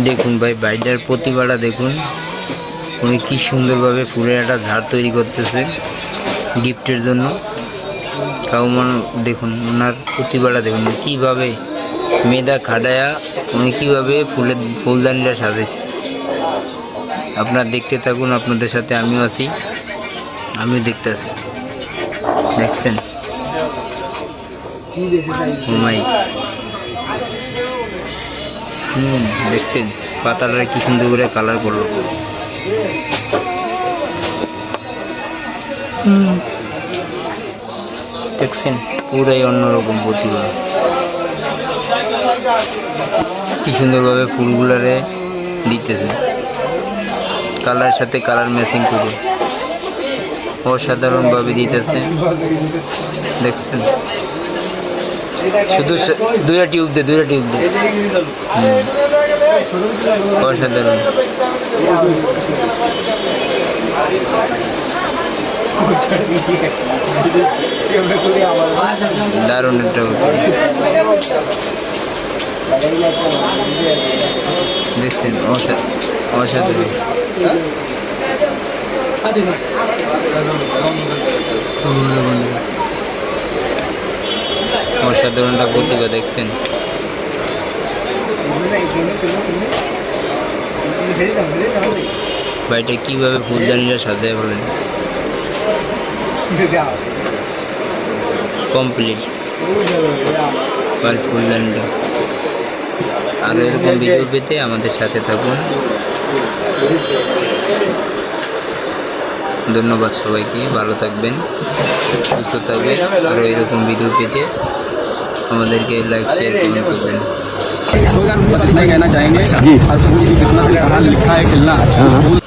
দেখুন ভাই, বাইটার প্রতিভাটা দেখুন, উনি কি সুন্দরভাবে ফুলের একটা ঝাড় তৈরি করতেছে গিফটের জন্য। তাও দেখুন ওনার প্রতিভাটা দেখুন, কীভাবে মেধা খাটায়া উনি কীভাবে ফুলদানিটা সাজাইছে। আপনারা দেখতে থাকুন, আপনাদের সাথে আমিও আছি, আমিও দেখতেছি। দেখছেন ঘুমাই, দেখছেন পাতাটা কি সুন্দর করে কালার করলো। দেখছেন পুরাই অন্যরকম প্রতিভা, কি সুন্দরভাবে ফুলগুলারে দিতেছে কালারের সাথে কালার ম্যাচিং করে, অসাধারণভাবে দিতেছে। দেখছেন শুধু দুইটা টিউব দে অসাধারণ। দারুণ একটা দেখছেন অসাধারণ। অসাধারণটা প্রতিভা দেখছেন। বাড়িটা কিভাবে ফুলদানিটা সাজায় বলেন, কমপ্লিট ফুলদানিটা। আর এরকম ভিডিও পেতে আমাদের সাথে থাকুন। ধন্যবাদ সবাইকে, ভালো থাকবেন, সুস্থ থাকবেন। আর এরকম ভিডিও পেতে আমাদেরকে লাইক শেয়ার কমেंट করবেন। बस इतना ही कहना चाहेंगे जी। और फूल की किस्मत में कहाँ लिखा है खिलना।